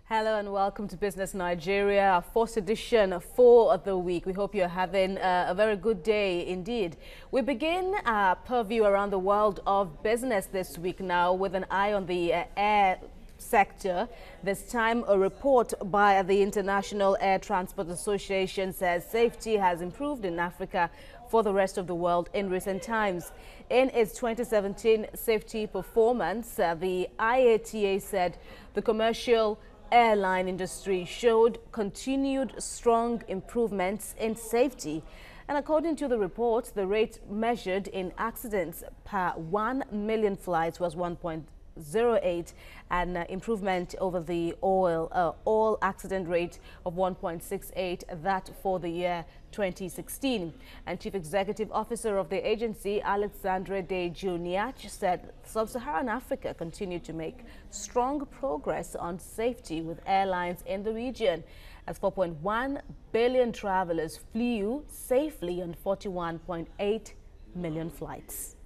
Hello and welcome to Business Nigeria, our fourth edition for the week. We hope you're having a very good day indeed. We begin our purview around the world of business this week now with an eye on the air sector. This time, a report by the International Air Transport Association says safety has improved in Africa for the rest of the world in recent times. In its 2017 safety performance, the IATA said the commercial airline industry showed continued strong improvements in safety. And according to the report, the rate measured in accidents per 1 million flights was 1.08, an improvement over the all accident rate of 1.68, that for the year 2016. And Chief Executive Officer of the agency, Alexandre de Juniach, said Sub-Saharan Africa continued to make strong progress on safety with airlines in the region, as 4.1 billion travelers flew safely on 41.8 million flights.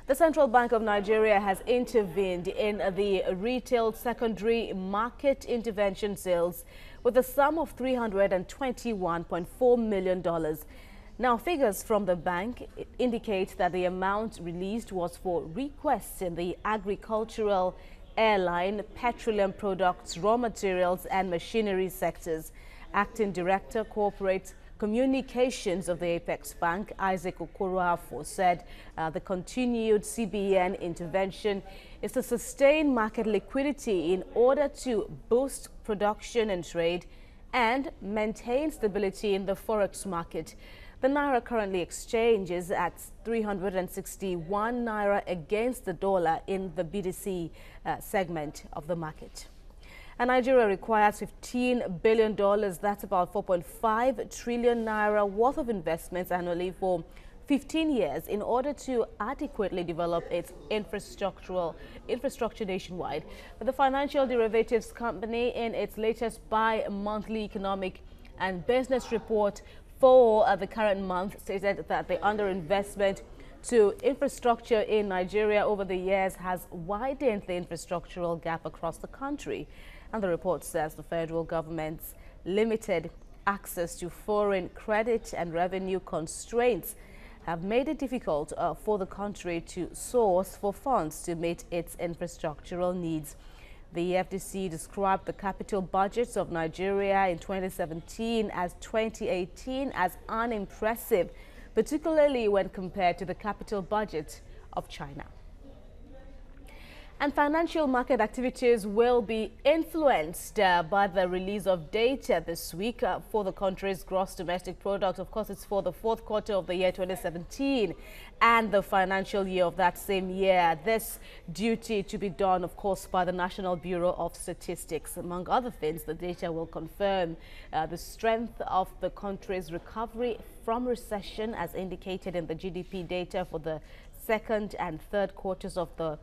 The Central Bank of Nigeria has intervened in the retail secondary market intervention sales with a sum of $321.4 million. Now, figures from the bank indicate that the amount released was for requests in the agricultural, airline, petroleum products, raw materials and machinery sectors. Acting Director, Corporate Communications of the Apex Bank, Isaac Okoroafo, said the continued CBN intervention is to sustain market liquidity in order to boost production and trade and maintain stability in the forex market. The naira currently exchanges at 361 naira against the dollar in the BDC segment of the market. And Nigeria requires $15 billion, that's about 4.5 trillion naira worth of investments annually for 15 years in order to adequately develop its infrastructure nationwide. But the financial derivatives company, in its latest bi-monthly economic and business report for the current month, stated that the underinvestment to infrastructure in Nigeria over the years has widened the infrastructural gap across the country. And the report says the federal government's limited access to foreign credit and revenue constraints have made it difficult for the country to source for funds to meet its infrastructural needs. The FDC described the capital budgets of Nigeria in 2017 as 2018 as unimpressive, particularly when compared to the capital budget of China. And financial market activities will be influenced by the release of data this week for the country's gross domestic product. Of course, it's for the fourth quarter of the year 2017 and the financial year of that same year. This duty to be done, of course, by the National Bureau of Statistics. Among other things, the data will confirm the strength of the country's recovery from recession, as indicated in the GDP data for the second and third quarters of the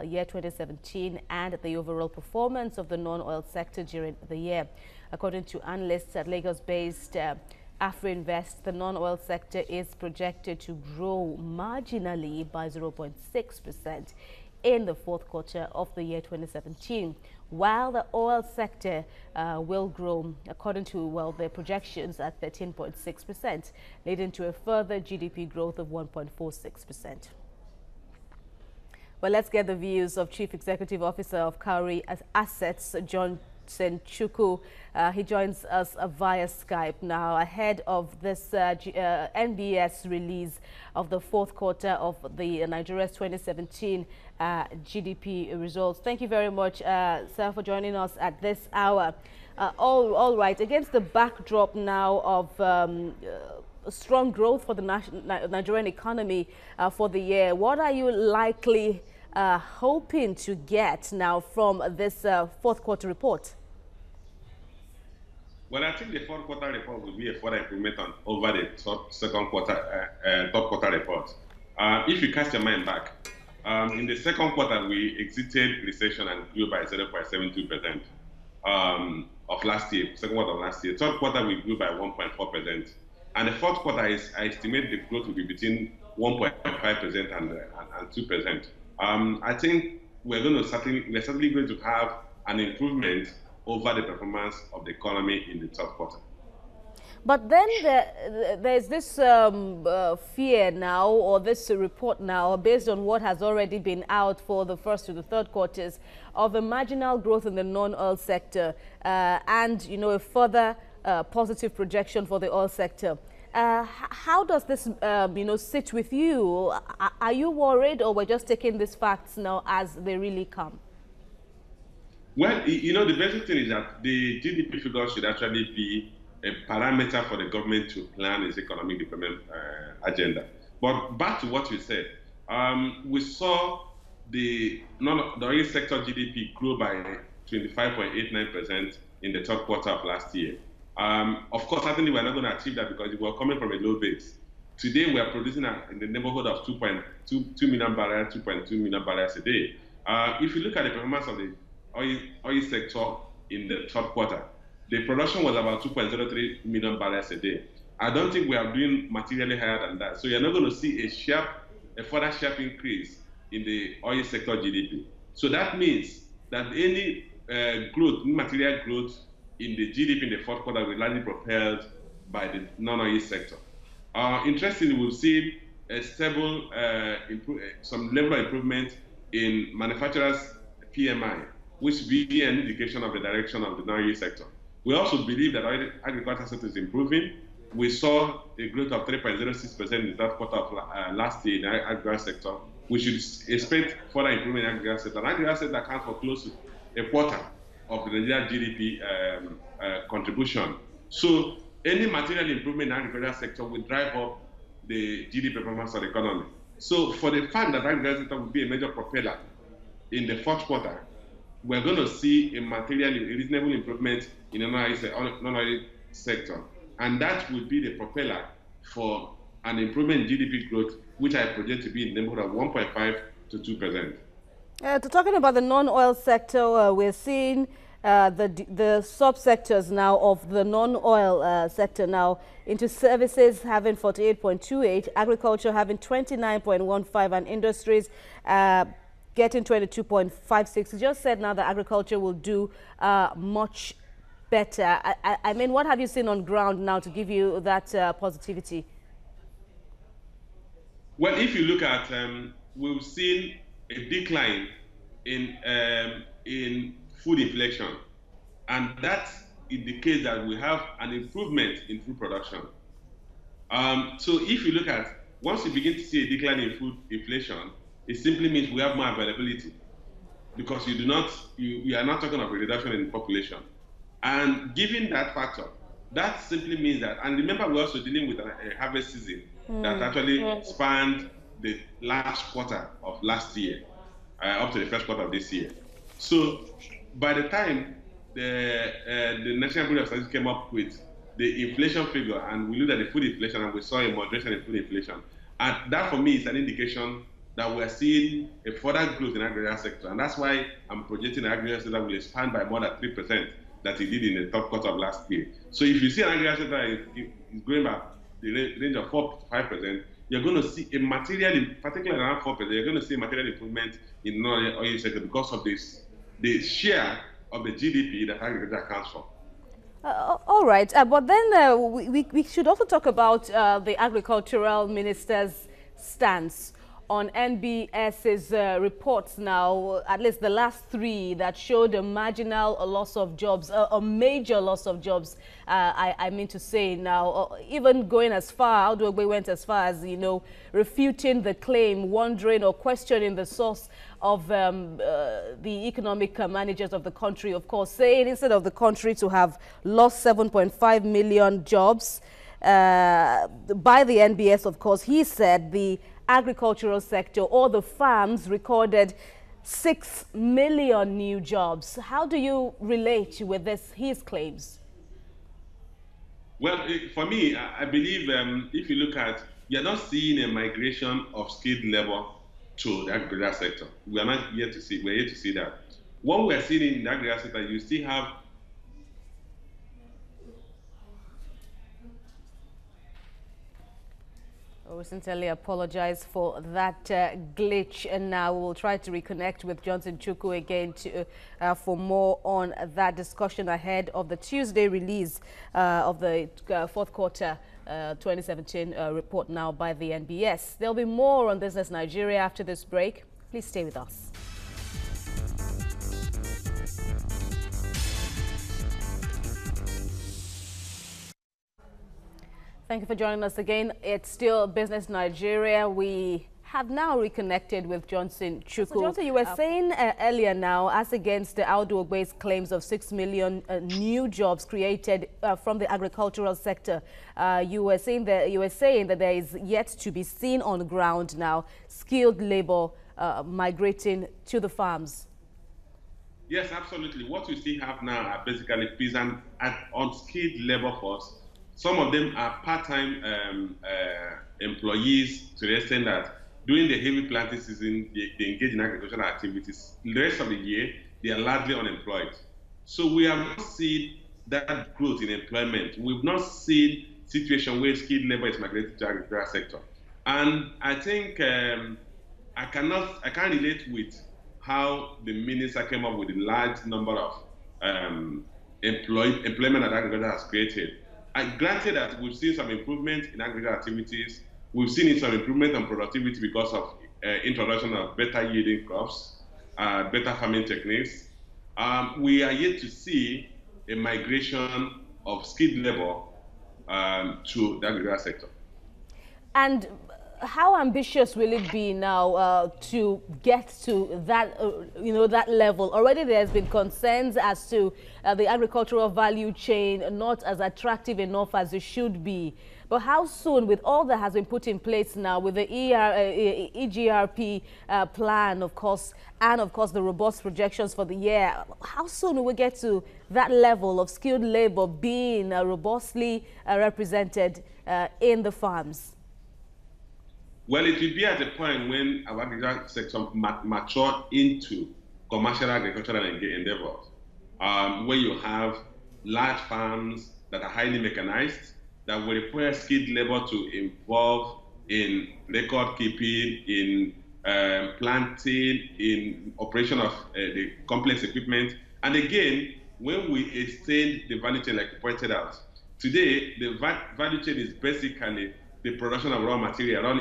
year 2017 and the overall performance of the non-oil sector during the year. According to analysts at Lagos-based AfroInvest, the non-oil sector is projected to grow marginally by 0.6% in the fourth quarter of the year 2017, while the oil sector will grow, according to, their projections, at 13.6%, leading to a further GDP growth of 1.46%. Well, let's get the views of Chief Executive Officer of Cowrie Assets, Chukwu. He joins us via Skype now ahead of this NBS release of the fourth quarter of the Nigeria's 2017 GDP results. Thank you very much, sir, for joining us at this hour. All right, against the backdrop now of strong growth for the Nigerian economy for the year, what are you likely hoping to get now from this fourth quarter report? Well, I think the fourth quarter report will be a further improvement over the third quarter report. If you cast your mind back, in the second quarter, we exited recession and grew by 0.72% of last year, second quarter of last year. Third quarter, we grew by 1.4%. And the fourth quarter, I estimate the growth will be between 1.5% and 2%. I think we're certainly going to have an improvement over the performance of the economy in the third quarter. But then there's this fear now, or this report now, based on what has already been out for the first to the third quarters, of a marginal growth in the non-oil sector and, you know, a further positive projection for the oil sector. How does this, you know, sit with you? Are you worried, or we're just taking these facts now as they really come? Well, you know, the basic thing is that the GDP figure should actually be a parameter for the government to plan its economic development agenda. But back to what you said, we saw the oil sector GDP grow by 25.89% in the third quarter of last year. Of course, certainly we're not going to achieve that because we were coming from a low base. Today, we are producing in the neighborhood of 2.2 million barrels, 2.2 million barrels a day. If you look at the performance of the oil sector in the third quarter, the production was about 2.03 million barrels a day. I don't think we are doing materially higher than that. So you're not going to see a further sharp increase in the oil sector GDP. So that means that any growth, material growth in the GDP in the fourth quarter will largely propelled by the non-oil sector. Interestingly, we've seen a stable, some level of improvement in manufacturers' PMI, which will be an indication of the direction of the non-oil sector. We also believe that our agriculture sector is improving. We saw a growth of 3.06% in the third quarter of last year in the agriculture sector. We should expect further improvement in the agriculture sector. The agriculture sector accounts for close to a quarter of the Nigerian GDP contribution. So any material improvement in the agriculture sector will drive up the GDP performance of the economy. So for the fact that the agriculture sector will be a major propeller in the fourth quarter, we're going to see a reasonable improvement in the non-oil sector. And that will be the propeller for an improvement in GDP growth, which I project to be in the neighborhood of 1.5 to 2%. Talking about the non-oil sector, we're seeing the subsectors now of the non-oil sector now into services having 48.28, agriculture having 29.15, and industries getting 22.56. You just said now that agriculture will do much better. I mean, what have you seen on ground now to give you that positivity? Well, if you look at, we've seen a decline in food inflation, and that indicates that we have an improvement in food production. So if you look at, once you begin to see a decline in food inflation, it simply means we have more availability, because you are not talking of a reduction in population. And given that factor, that simply means that, and remember, we're also dealing with a harvest season that actually spanned the last quarter of last year up to the first quarter of this year. So by the time the National Bureau of Statistics came up with the inflation figure, and we looked at the food inflation, and we saw a moderation in food inflation, and that for me is an indication that we are seeing a further growth in the agriculture sector. And that's why I'm projecting the agriculture sector will expand by more than 3% that it did in the third quarter of last year. So if you see an agriculture sector is growing by the range of 4 to 5%, you're going to see a material, particularly around 4%, you're going to see a material improvement in non-oil sector because of this, the share of the GDP that agriculture accounts for. All right, but then we should also talk about the agricultural minister's stance on NBS's reports now, at least the last three, that showed a marginal loss of jobs, a major loss of jobs, I mean to say now, even going as far, Audogbe went as far as, you know, refuting the claim, wondering or questioning the source of the economic managers of the country, of course, saying instead of the country to have lost 7.5 million jobs by the NBS, of course, he said the agricultural sector or the farms recorded 6 million new jobs. How do you relate with his claims? Well, for me, I believe if you look at, you're not seeing a migration of skilled labor to the agricultural sector. We are not yet to see, we're yet to see that. What we're seeing in the agricultural sector, you still have We sincerely apologize for that glitch, and now we will try to reconnect with Johnson Chukwu again for more on that discussion ahead of the Tuesday release of the fourth quarter 2017 report now by the NBS. There'll be more on Business Nigeria after this break. Please stay with us. Thank you for joining us again. It's still Business Nigeria. We have now reconnected with Johnson Chukwu. So Johnson, you were saying earlier now, as against the Audu Ogbe's claims of 6 million new jobs created from the agricultural sector, you were saying that there is yet to be seen on the ground now skilled labor migrating to the farms. Yes, absolutely. What we still have now are basically peasant and unskilled labor force. Some of them are part-time employees to the extent that during the heavy planting season, they engage in agricultural activities. The rest of the year, they are largely unemployed. So we have not seen that growth in employment. We've not seen a situation where skilled labor is migrating to the agricultural sector. And I think I can't relate with how the minister came up with a large number of employment that agriculture has created. Granted that we've seen some improvement in agricultural activities, we've seen some improvement on productivity because of introduction of better yielding crops, better farming techniques. We are yet to see a migration of skilled labor to the agricultural sector. And how ambitious will it be now to get to that, that level? Already there's been concerns as to the agricultural value chain not as attractive enough as it should be. But how soon, with all that has been put in place now, with the EGRP plan, of course, and of course the robust projections for the year, how soon will we get to that level of skilled labor being robustly represented in the farms? Well, it will be at a point when our agricultural sector mature into commercial agricultural endeavors, where you have large farms that are highly mechanized, that will require skilled labor to involve in record keeping, in planting, in operation of the complex equipment. And again, when we extend the value chain, like you pointed out, today the value chain is basically the production of raw material,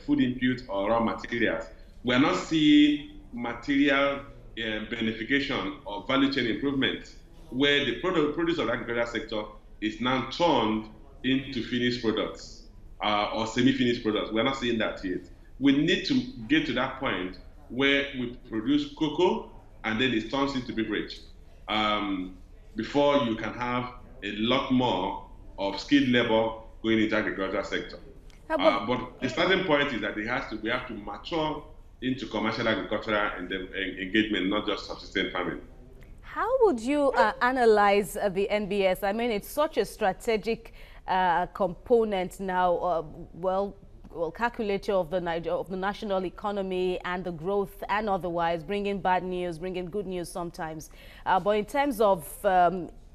food input or raw materials. We are not seeing material benefication or value chain improvement, where the produce of the agricultural sector is now turned into finished products or semi-finished products. We are not seeing that yet. We need to get to that point where we produce cocoa and then it turns into beverage before you can have a lot more of skilled labor going into the agricultural sector. But the starting point is that we have to mature into commercial agricultural engagement, not just subsistence farming. How would you analyze the NBS? I mean, it's such a strategic component now, well, calculator of the national economy and the growth and otherwise, bringing bad news, bringing good news sometimes. But in terms of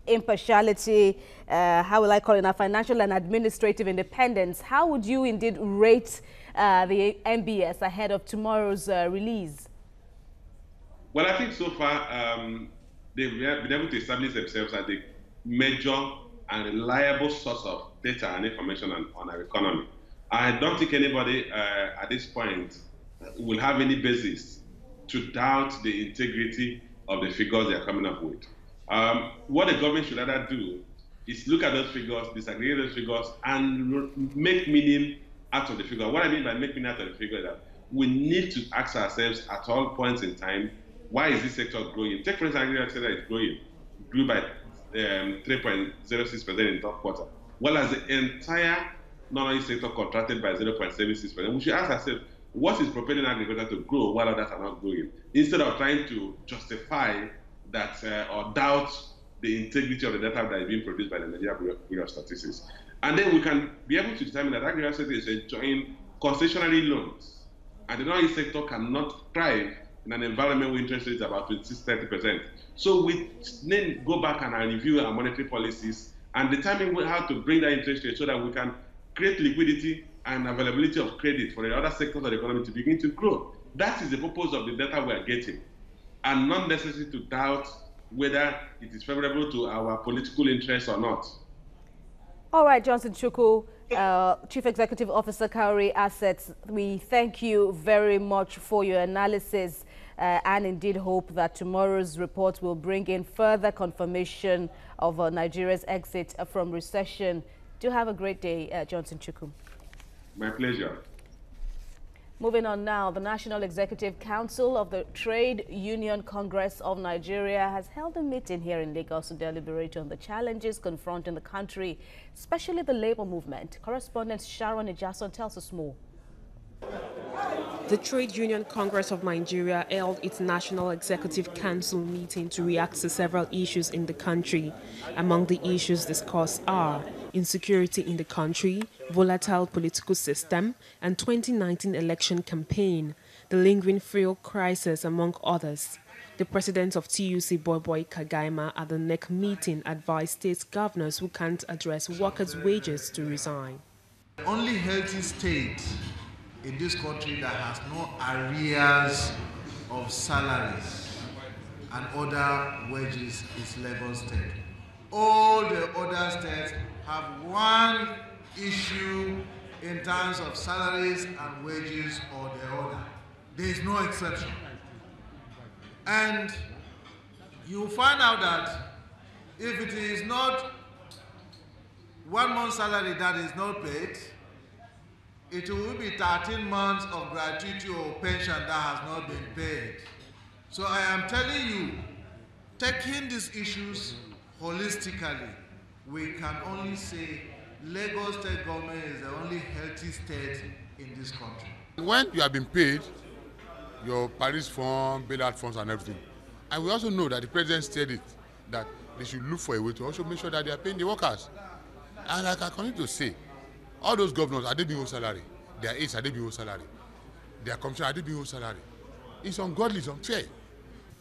impartiality, how will I call it now, financial and administrative independence, how would you indeed rate the NBS ahead of tomorrow's release? Well, I think so far they've been able to establish themselves as a major and reliable source of data and information on our economy. I don't think anybody at this point will have any basis to doubt the integrity of the figures they are coming up with. What the government should rather do is look at those figures, disaggregate those figures, and make meaning out of the figure. What I mean by make meaning out of the figure is that we need to ask ourselves at all points in time, why is this sector growing? Take, for instance, agriculture sector is growing, grew by 3.06% in the third quarter, while as the entire non-oil sector contracted by 0.76%. We should ask ourselves, what is propelling agriculture to grow while others are not growing? Instead of trying to justify that or doubt the integrity of the data that is being produced by the Nigeria Bureau of Statistics. And then we can be able to determine that agriculture sector is enjoying concessionary loans, and the non-oil sector cannot thrive in an environment where interest rates are about 26-30%. So we then go back and review our monetary policies and determine how to bring that interest rate so that we can create liquidity and availability of credit for the other sectors of the economy to begin to grow. That is the purpose of the data we are getting, and not necessary to doubt whether it is favorable to our political interests or not. All right, Johnson Chukwu, Chief Executive Officer, Cowrie Assets, we thank you very much for your analysis and indeed hope that tomorrow's report will bring in further confirmation of Nigeria's exit from recession. Do have a great day, Johnson Chukwu. My pleasure. Moving on now, the National Executive Council of the Trade Union Congress of Nigeria has held a meeting here in Lagos to deliberate on the challenges confronting the country, especially the labor movement. Correspondent Sharon Ijason tells us more. The Trade Union Congress of Nigeria held its National Executive Council meeting to react to several issues in the country. Among the issues discussed are insecurity in the country, volatile political system, and 2019 election campaign, the lingering fuel crisis, among others. The president of TUC, Boy Kagaima, at the NEC meeting advised state governors who can't address workers' wages to resign. The only healthy state in this country that has no arrears of salaries and other wages is Lagos State. All the other states have one issue in terms of salaries and wages or the other. There is no exception. And you find out that if it is not 1 month's salary that is not paid, it will be 13 months of gratuity or pension that has not been paid. So I am telling you, taking these issues holistically, we can only say Lagos State government is the only healthy state in this country. When you have been paid, your Paris fund, bailout funds and everything, and we also know that the president stated that they should look for a way to also make sure that they are paying the workers. And like I continue to say, all those governors, are they being owed salary? Their aides, are they being owed salary? Their commissioners, are they being owed salary? It's ungodly, it's unfair.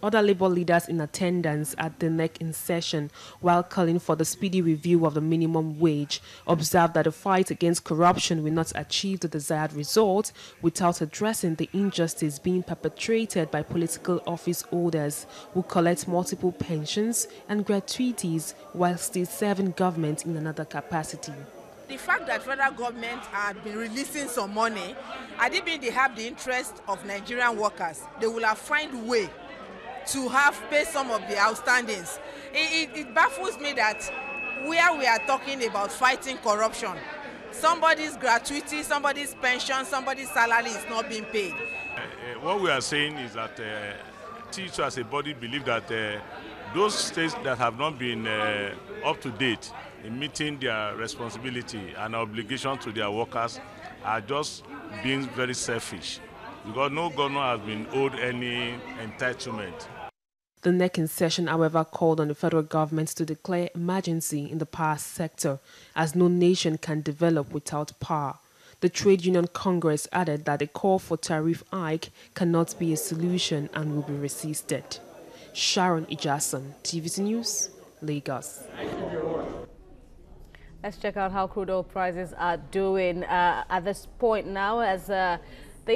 Other labor leaders in attendance at the NEC in session, while calling for the speedy review of the minimum wage, observed that the fight against corruption will not achieve the desired result without addressing the injustice being perpetrated by political office holders who collect multiple pensions and gratuities while still serving government in another capacity. The fact that federal government had been releasing some money, I didn't mean they have the interest of Nigerian workers. They will have find a way to have paid some of the outstandings. It baffles me that where we are talking about fighting corruption, somebody's gratuity, somebody's pension, somebody's salary is not being paid. What we are saying is that TUC as a body believe that those states that have not been up to date in meeting their responsibility and obligation to their workers are just being very selfish, because no governor has been owed any entitlement. The NEC in session, however, called on the federal government to declare emergency in the power sector, as no nation can develop without power. The Trade Union Congress added that a call for tariff hike cannot be a solution and will be resisted. Sharon Ijason, TVC News, Lagos. Let's check out how crude oil prices are doing at this point now, as the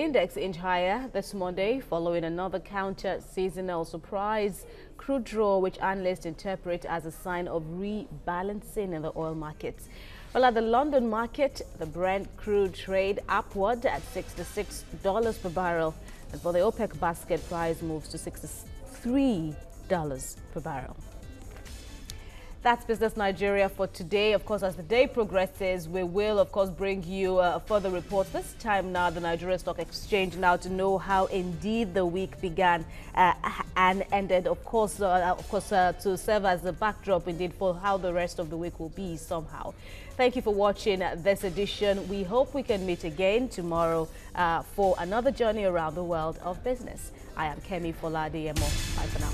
index inched higher this Monday following another counter-seasonal surprise crude draw, which analysts interpret as a sign of rebalancing in the oil markets. Well, at the London market, the Brent crude trade upward at $66 per barrel, and for the OPEC basket, price moves to $63 per barrel. That's Business Nigeria for today. Of course, as the day progresses, we will, of course, bring you further reports. This time now, the Nigeria Stock Exchange, now to know how indeed the week began and ended. Of course, to serve as a backdrop indeed for how the rest of the week will be somehow. Thank you for watching this edition. We hope we can meet again tomorrow for another journey around the world of business. I am Kemi Foladiemo. Bye for now.